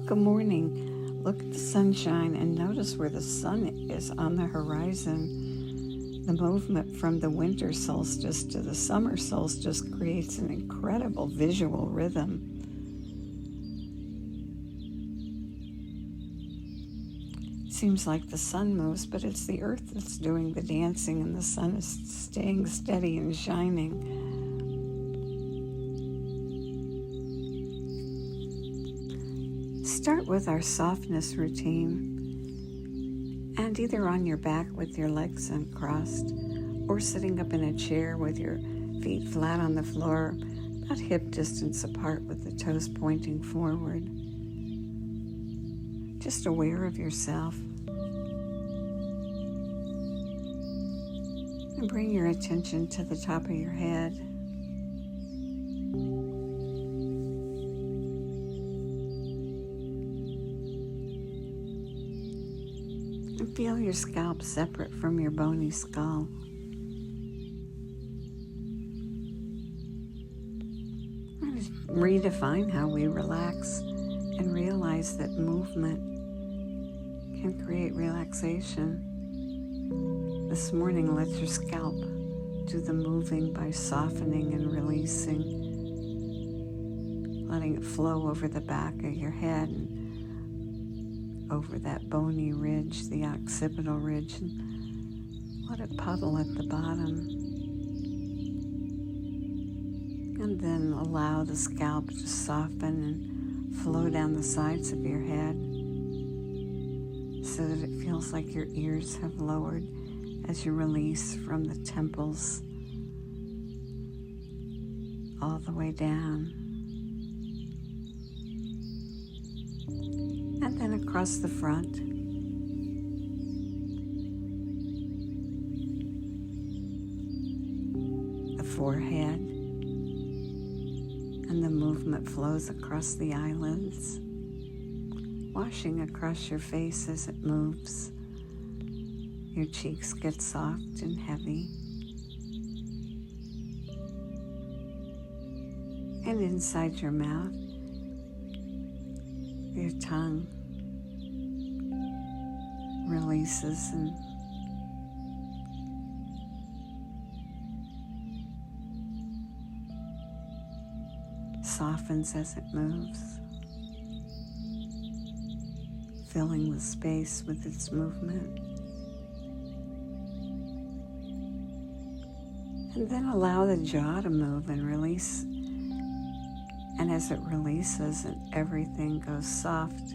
Good morning. Look at the sunshine and notice where the sun is on the horizon. The movement from the winter solstice to the summer solstice creates an incredible visual rhythm. It seems like the sun moves, but it's the earth that's doing the dancing, and the sun is staying steady and shining. Start with our softness routine, and either on your back with your legs uncrossed, or sitting up in a chair with your feet flat on the floor, about hip distance apart with the toes pointing forward. Just aware of yourself. And bring your attention to the top of your head. And feel your scalp separate from your bony skull. And just redefine how we relax and realize that movement can create relaxation. This morning, let your scalp do the moving by softening and releasing, letting it flow over the back of your head and over that bony ridge, the occipital ridge, and let it puddle at the bottom. And then allow the scalp to soften and flow down the sides of your head so that it feels like your ears have lowered as you release from the temples all the way down. And then across the front. The forehead. And the movement flows across the eyelids, washing across your face as it moves. Your cheeks get soft and heavy. And inside your mouth, your tongue releases and softens as it moves, filling the space with its movement. And then allow the jaw to move and release. And as it releases and everything goes soft,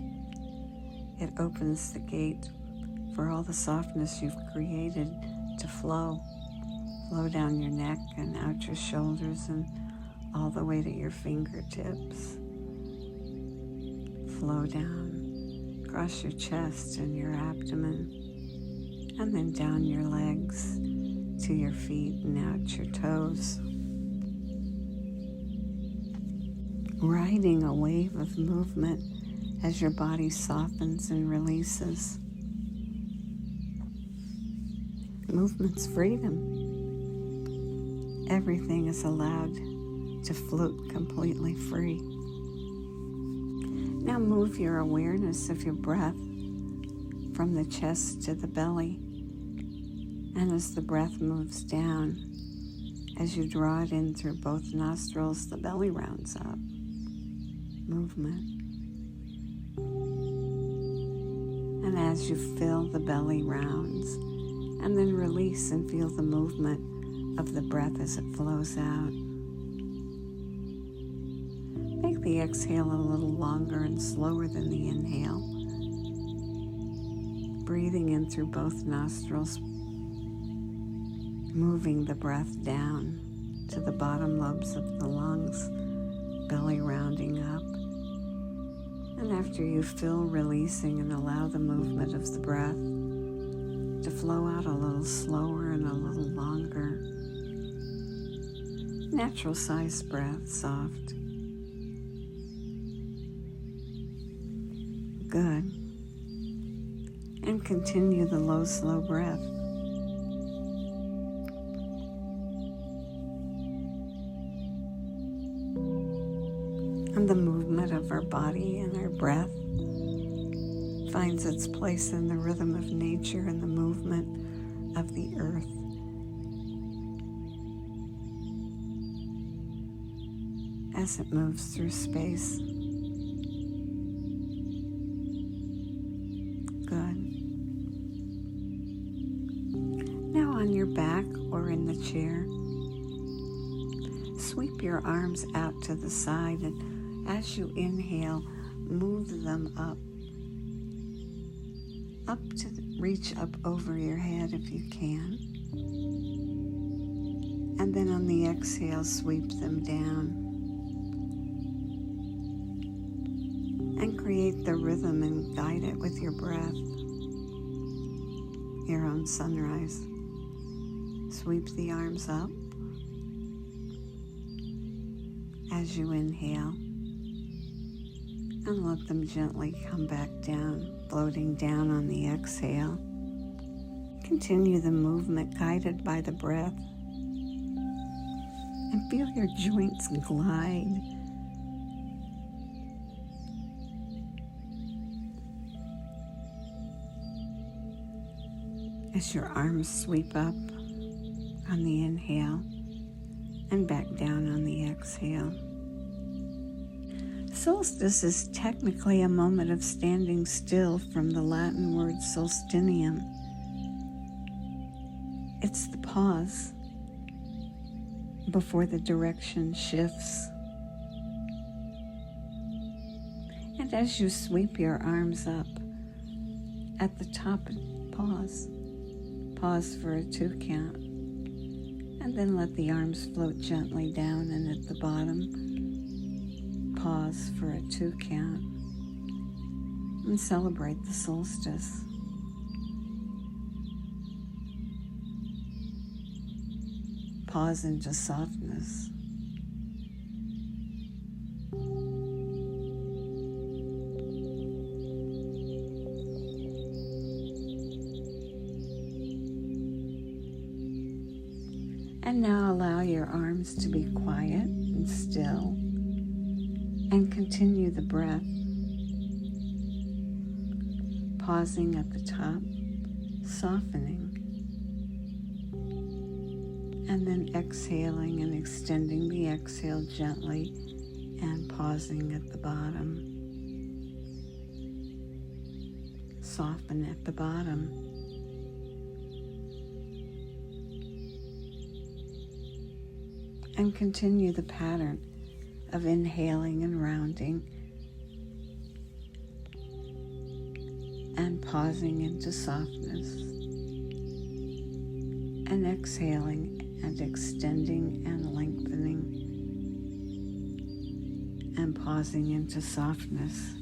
it opens the gate for all the softness you've created to flow. Flow down your neck and out your shoulders and all the way to your fingertips. Flow down across your chest and your abdomen, and then down your legs to your feet and out your toes. Riding a wave of movement as your body softens and releases. Movement's freedom. Everything is allowed to float completely free. Now move your awareness of your breath from the chest to the belly. And as the breath moves down, as you draw it in through both nostrils, the belly rounds up. Movement. And as you fill, the belly rounds, and then release and feel the movement of the breath as it flows out. Make the exhale a little longer and slower than the inhale. Breathing in through both nostrils, moving the breath down to the bottom lobes of the lungs, belly rounding up. And after you fill, releasing and allow the movement of the breath to flow out a little slower and a little longer. Natural size breath, soft. Good. And continue the low, slow breath. And the movement of our body and our breath finds its place in the rhythm of nature and the movement of the earth. As it moves through space. Good. Now on your back or in the chair, sweep your arms out to the side, and as you inhale, move them up to reach up over your head if you can. And then on the exhale, sweep them down. And create the rhythm and guide it with your breath, your own sunrise. Sweep the arms up as you inhale, and let them gently come back down, floating down on the exhale. Continue the movement guided by the breath, and feel your joints glide. As your arms sweep up on the inhale and back down on the exhale. Solstice is technically a moment of standing still from the Latin word solstinium. It's the pause before the direction shifts. And as you sweep your arms up, at the top, pause. Pause for a 2 count, and then let the arms float gently down, and at the bottom, pause for a 2 count, and celebrate the solstice. Pause into softness. And now allow your arms to be quiet and still, and continue the breath, pausing at the top, softening, and then exhaling and extending the exhale gently and pausing at the bottom. Soften at the bottom. And continue the pattern of inhaling and rounding and pausing into softness and exhaling and extending and lengthening and pausing into softness.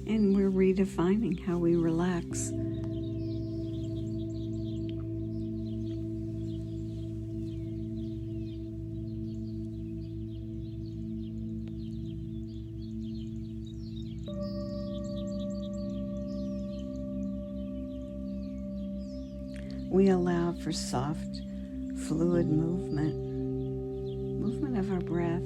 And we're redefining how we relax. We allow for soft, fluid movement of our breath.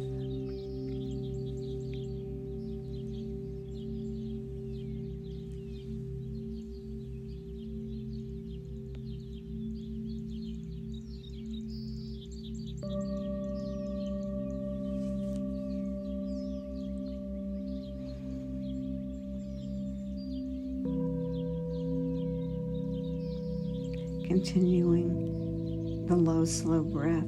Continuing the low, slow breath.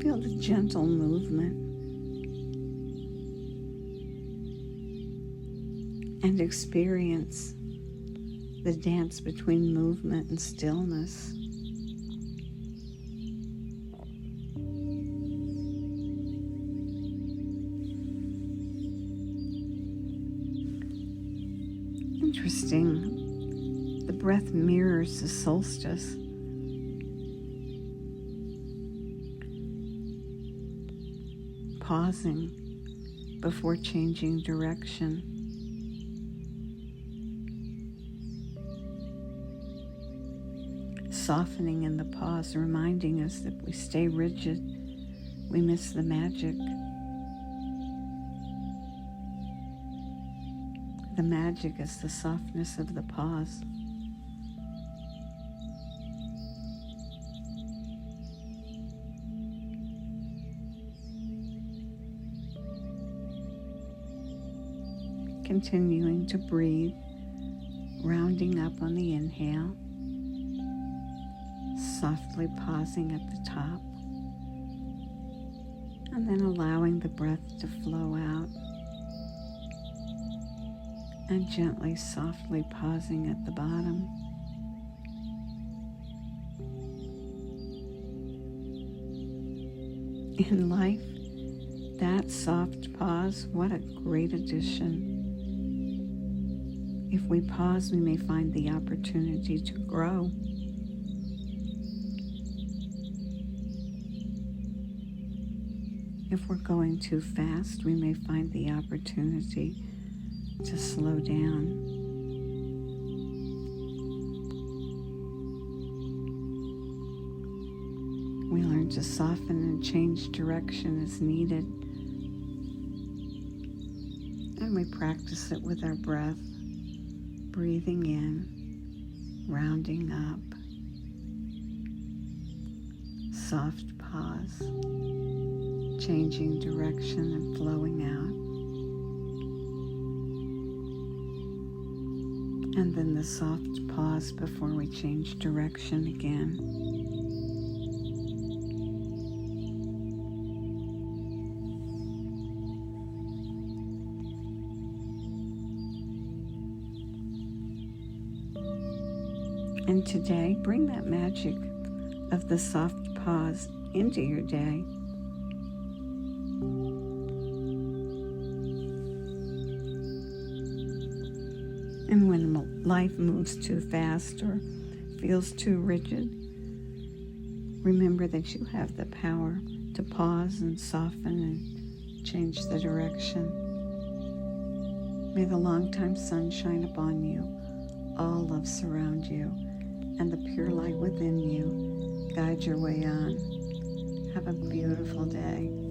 Feel the gentle movement and experience the dance between movement and stillness. interesting. The breath mirrors the solstice. Pausing before changing direction. Softening in the pause, reminding us that if we stay rigid, we miss the magic. The magic is the softness of the pause. Continuing to breathe, rounding up on the inhale, softly pausing at the top, and then allowing the breath to flow out, and gently, softly pausing at the bottom. In life, that soft pause, what a great addition. If we pause, we may find the opportunity to grow. If we're going too fast, we may find the opportunity to slow down. We learn to soften and change direction as needed. And we practice it with our breath, breathing in, rounding up, soft pause, changing direction and flowing out. And then the soft pause before we change direction again. And today, bring that magic of the soft pause into your day. And when life moves too fast or feels too rigid, remember that you have the power to pause and soften and change the direction. May the long-time sun shine upon you, all love surround you, and the pure light within you guide your way on. Have a beautiful day.